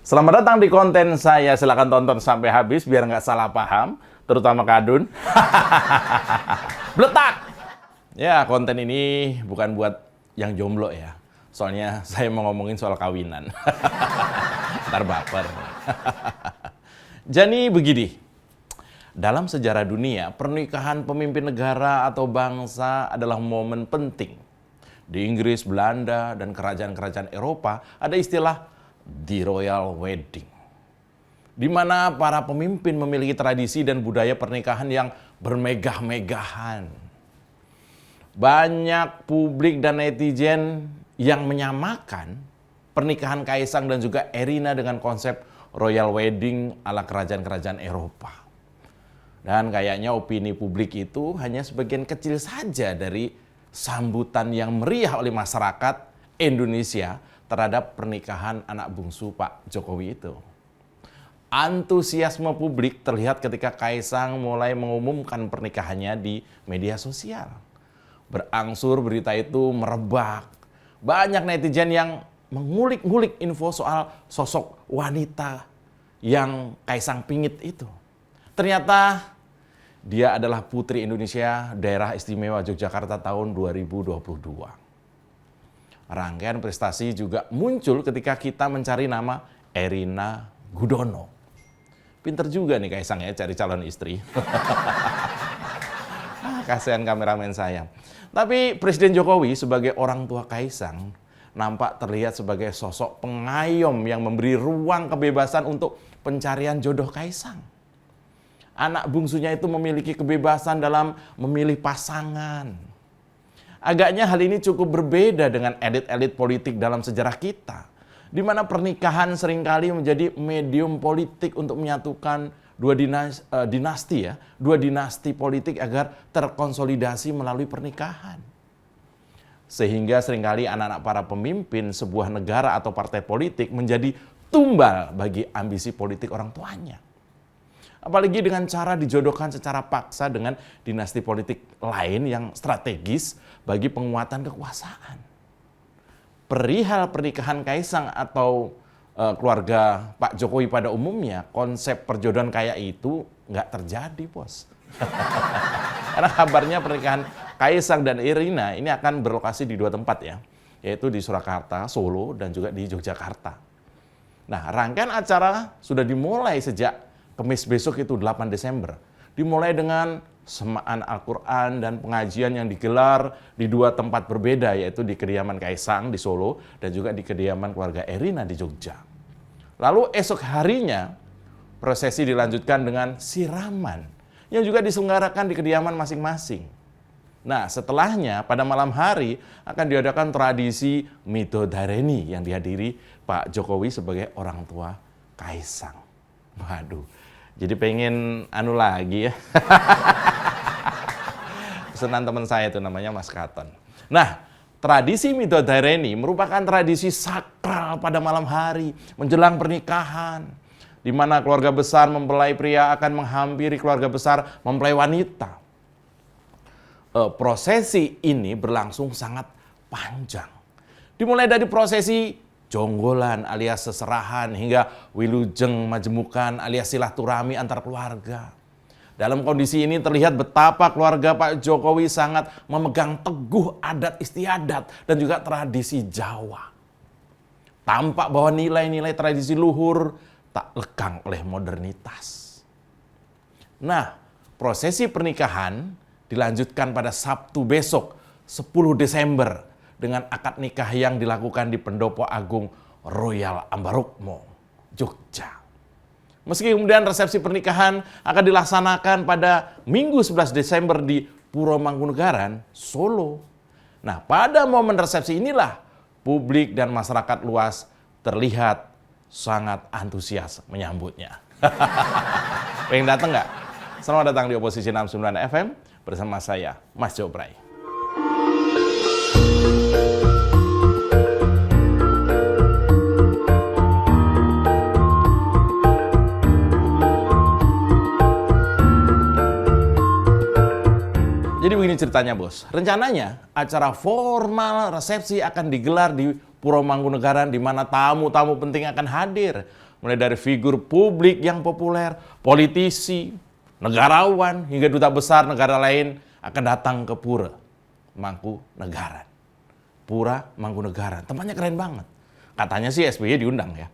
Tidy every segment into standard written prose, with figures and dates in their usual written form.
Selamat datang di konten saya. Silahkan tonton sampai habis biar nggak salah paham, terutama Kadun. Bletak! Ya, konten ini bukan buat yang jomblo ya. Soalnya saya mau ngomongin soal kawinan. Ntar baper. Jadi begini, dalam sejarah dunia, pernikahan pemimpin negara atau bangsa adalah momen penting. Di Inggris, Belanda, dan kerajaan-kerajaan Eropa ada istilah The Royal Wedding, di mana para pemimpin memiliki tradisi dan budaya pernikahan yang bermegah-megahan. Banyak publik dan netizen yang menyamakan pernikahan Kaisang dan juga Erina dengan konsep Royal Wedding ala kerajaan-kerajaan Eropa. Dan kayaknya opini publik itu hanya sebagian kecil saja dari sambutan yang meriah oleh masyarakat Indonesia terhadap pernikahan anak bungsu Pak Jokowi itu. Antusiasme publik terlihat ketika Kaisang mulai mengumumkan pernikahannya di media sosial. Berangsur berita itu merebak. Banyak netizen yang mengulik-ngulik info soal sosok wanita yang Kaisang pingit itu. Ternyata dia adalah putri Indonesia Daerah Istimewa Yogyakarta tahun 2022. Rangkaian prestasi juga muncul ketika kita mencari nama Erina Gudono. Pinter juga nih Kaisang ya cari calon istri. Kasihan kameramen saya. Tapi Presiden Jokowi sebagai orang tua Kaisang nampak terlihat sebagai sosok pengayom yang memberi ruang kebebasan untuk pencarian jodoh Kaisang. Anak bungsunya itu memiliki kebebasan dalam memilih pasangan. Agaknya hal ini cukup berbeda dengan elit-elit politik dalam sejarah kita, di mana pernikahan seringkali menjadi medium politik untuk menyatukan dua dinasti politik agar terkonsolidasi melalui pernikahan. Sehingga seringkali anak-anak para pemimpin sebuah negara atau partai politik menjadi tumbal bagi ambisi politik orang tuanya. Apalagi dengan cara dijodohkan secara paksa dengan dinasti politik lain yang strategis bagi penguatan kekuasaan. Perihal pernikahan Kaisang atau keluarga Pak Jokowi pada umumnya, konsep perjodohan kayak itu nggak terjadi, bos. Karena kabarnya pernikahan Kaisang dan Erina ini akan berlokasi di dua tempat ya, yaitu di Surakarta, Solo, dan juga di Yogyakarta. Nah, rangkaian acara sudah dimulai sejak Kamis besok itu 8 Desember. Dimulai dengan semaan Al-Quran dan pengajian yang digelar di dua tempat berbeda, yaitu di kediaman Kaisang di Solo dan juga di kediaman keluarga Erina di Jogja. Lalu esok harinya prosesi dilanjutkan dengan siraman yang juga diselenggarakan di kediaman masing-masing. Nah, setelahnya pada malam hari akan diadakan tradisi Midodareni yang dihadiri Pak Jokowi sebagai orang tua Kaisang. Waduh, jadi pengen anu lagi ya. Pesanan teman saya itu namanya Mas Katon. Nah, tradisi Midodareni merupakan tradisi sakral pada malam hari menjelang pernikahan, di mana keluarga besar mempelai pria akan menghampiri keluarga besar mempelai wanita. Prosesi ini berlangsung sangat panjang. Dimulai dari prosesi jonggolan alias seserahan hingga wilujeng majemukan alias silaturahmi antar keluarga. Dalam kondisi ini terlihat betapa keluarga Pak Jokowi sangat memegang teguh adat istiadat dan juga tradisi Jawa. Tampak bahwa nilai-nilai tradisi luhur tak lekang oleh modernitas. Nah, prosesi pernikahan dilanjutkan pada Sabtu besok 10 Desember dengan akad nikah yang dilakukan di Pendopo Agung Royal Ambarukmo, Jogja. Meski kemudian resepsi pernikahan akan dilaksanakan pada Minggu 11 Desember di Puro Mangkunegaran, Solo. Nah, pada momen resepsi inilah publik dan masyarakat luas terlihat sangat antusias menyambutnya. Pengen datang nggak? Selamat datang di Oposisi 69 FM bersama saya, Mas Jopray. Jadi begini ceritanya bos, rencananya acara formal resepsi akan digelar di Puro Mangkunegaran di mana tamu-tamu penting akan hadir. Mulai dari figur publik yang populer, politisi, negarawan, hingga duta besar negara lain akan datang ke Pura Mangkunegaran. Pura Mangkunegaran, tempatnya keren banget. Katanya sih SBY diundang ya.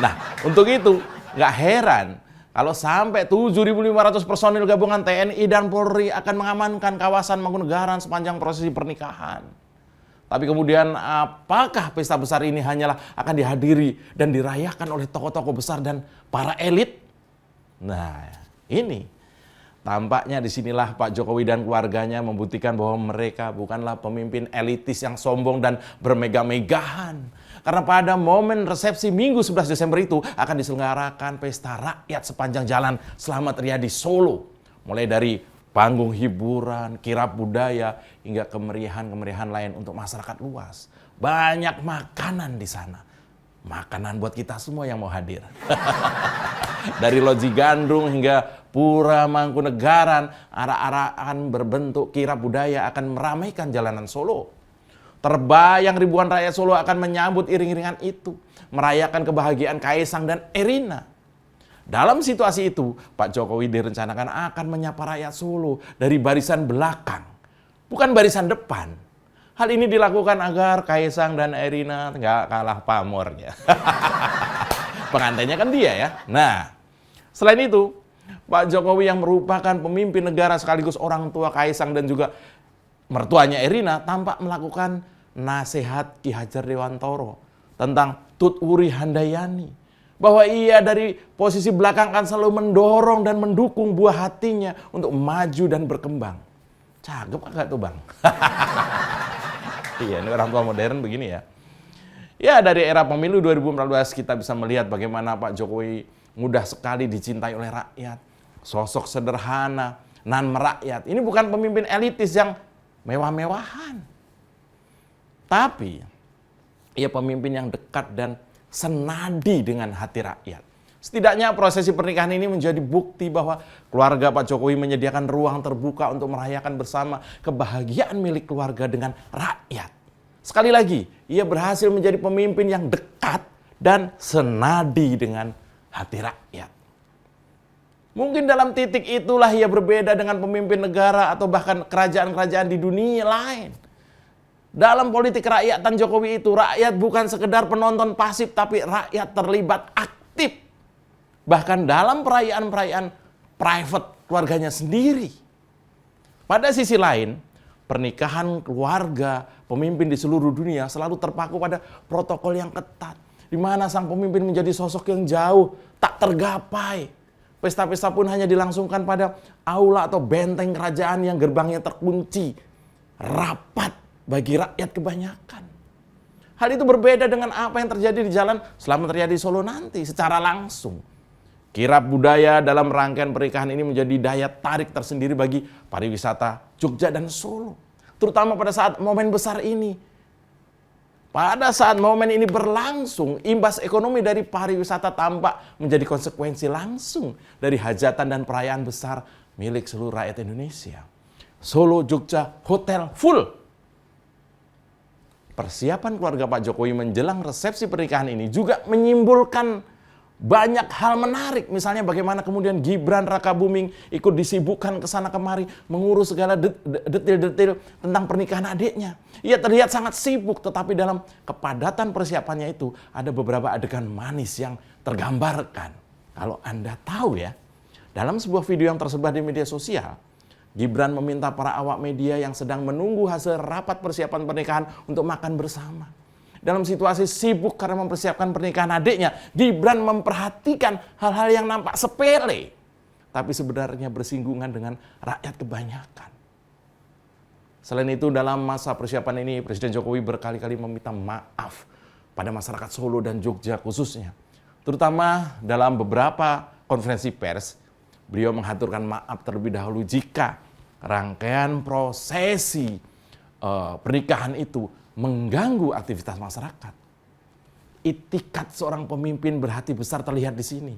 Nah, untuk itu nggak heran kalau sampai 7.500 personil gabungan TNI dan Polri akan mengamankan kawasan Mangkunegaran sepanjang prosesi pernikahan. Tapi kemudian apakah pesta besar ini hanyalah akan dihadiri dan dirayakan oleh tokoh-tokoh besar dan para elit? Nah, ini tampaknya disinilah Pak Jokowi dan keluarganya membuktikan bahwa mereka bukanlah pemimpin elitis yang sombong dan bermegah-megahan. Karena pada momen resepsi Minggu 11 Desember itu akan diselenggarakan pesta rakyat sepanjang jalan Slamet Riyadi Solo. Mulai dari panggung hiburan, kirab budaya, hingga kemeriahan-kemeriahan lain untuk masyarakat luas. Banyak makanan di sana. Makanan buat kita semua yang mau hadir. Dari Loji Gandrung hingga Pura Mangkunegaran, arak-arakan berbentuk kirab budaya akan meramaikan jalanan Solo. Terbayang ribuan rakyat Solo akan menyambut iring-iringan itu, merayakan kebahagiaan Kaisang dan Erina. Dalam situasi itu, Pak Jokowi direncanakan akan menyapa rakyat Solo dari barisan belakang, bukan barisan depan. Hal ini dilakukan agar Kaisang dan Erina nggak kalah pamornya. Pengantinnya kan dia ya. Nah, selain itu, Pak Jokowi yang merupakan pemimpin negara sekaligus orang tua Kaisang dan juga mertuanya Erina tampak melakukan nasihat Ki Hajar Dewantoro tentang Tut Wuri Handayani. Bahwa ia dari posisi belakang akan selalu mendorong dan mendukung buah hatinya untuk maju dan berkembang. Cakep agak tuh Bang? Iya, ini orang tua modern begini ya. Ya, dari era pemilu 2014 kita bisa melihat bagaimana Pak Jokowi mudah sekali dicintai oleh rakyat. Sosok sederhana, nan merakyat. Ini bukan pemimpin elitis yang mewah-mewahan. Tapi, ia pemimpin yang dekat dan senadi dengan hati rakyat. Setidaknya prosesi pernikahan ini menjadi bukti bahwa keluarga Pak Jokowi menyediakan ruang terbuka untuk merayakan bersama kebahagiaan milik keluarga dengan rakyat. Sekali lagi, ia berhasil menjadi pemimpin yang dekat dan senadi dengan hati rakyat. Mungkin dalam titik itulah ia berbeda dengan pemimpin negara atau bahkan kerajaan-kerajaan di dunia lain. Dalam politik kerakyatan Jokowi itu, rakyat bukan sekedar penonton pasif, tapi rakyat terlibat aktif. Bahkan dalam perayaan-perayaan private keluarganya sendiri. Pada sisi lain, pernikahan keluarga pemimpin di seluruh dunia selalu terpaku pada protokol yang ketat. Di mana sang pemimpin menjadi sosok yang jauh, tak tergapai. Pesta-pesta pun hanya dilangsungkan pada aula atau benteng kerajaan yang gerbangnya terkunci. Rapat bagi rakyat kebanyakan. Hal itu berbeda dengan apa yang terjadi di jalan Slamet Riyadi Solo nanti secara langsung. Kirab budaya dalam rangkaian pernikahan ini menjadi daya tarik tersendiri bagi pariwisata Jogja dan Solo. Terutama pada saat momen besar ini. Pada saat momen ini berlangsung, imbas ekonomi dari pariwisata tampak menjadi konsekuensi langsung dari hajatan dan perayaan besar milik seluruh rakyat Indonesia. Solo, Jogja, hotel full. Persiapan keluarga Pak Jokowi menjelang resepsi pernikahan ini juga menyimpulkan banyak hal menarik. Misalnya bagaimana kemudian Gibran Rakabuming ikut disibukkan ke sana kemari mengurus segala detail-detail tentang pernikahan adiknya. Ia terlihat sangat sibuk, tetapi dalam kepadatan persiapannya itu ada beberapa adegan manis yang tergambarkan. Kalau Anda tahu ya, dalam sebuah video yang tersebar di media sosial, Gibran meminta para awak media yang sedang menunggu hasil rapat persiapan pernikahan untuk makan bersama. Dalam situasi sibuk karena mempersiapkan pernikahan adiknya, Gibran memperhatikan hal-hal yang nampak sepele, tapi sebenarnya bersinggungan dengan rakyat kebanyakan. Selain itu, dalam masa persiapan ini, Presiden Jokowi berkali-kali meminta maaf pada masyarakat Solo dan Jogja khususnya. Terutama dalam beberapa konferensi pers, beliau menghaturkan maaf terlebih dahulu jika rangkaian prosesi pernikahan itu mengganggu aktivitas masyarakat. Itikat seorang pemimpin berhati besar terlihat di sini.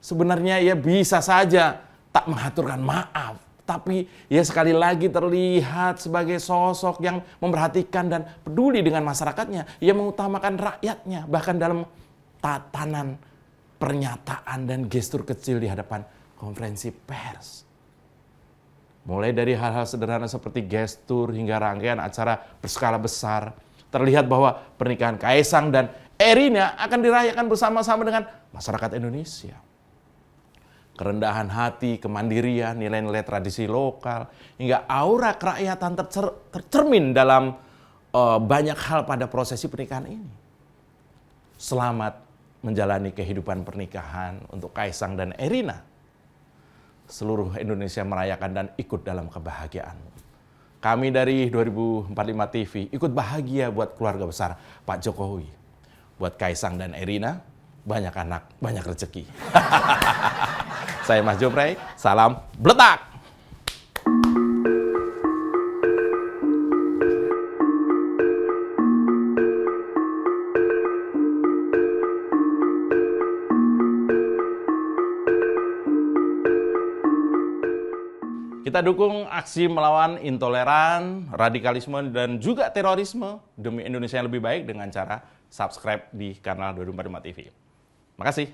Sebenarnya ia bisa saja tak menghaturkan maaf, Tapi ya sekali lagi terlihat sebagai sosok yang memperhatikan dan peduli dengan masyarakatnya. Ia mengutamakan rakyatnya, bahkan dalam tatanan pernyataan dan gestur kecil di hadapan konferensi pers. Mulai dari hal-hal sederhana seperti gestur hingga rangkaian acara berskala besar, terlihat bahwa pernikahan Kaisang dan Erina akan dirayakan bersama-sama dengan masyarakat Indonesia. Kerendahan hati, kemandirian, nilai-nilai tradisi lokal, hingga aura kerakyatan tercermin dalam banyak hal pada prosesi pernikahan ini. Selamat menjalani kehidupan pernikahan untuk Kaisang dan Erina. Seluruh Indonesia merayakan dan ikut dalam kebahagiaan. Kami dari 2045 TV ikut bahagia buat keluarga besar Pak Jokowi. Buat Kaisang dan Erina, banyak anak, banyak rezeki. Saya Mas Joprey, salam Bletak! Kita dukung aksi melawan intoleran, radikalisme, dan juga terorisme demi Indonesia yang lebih baik dengan cara subscribe di kanal 2045 TV. Makasih.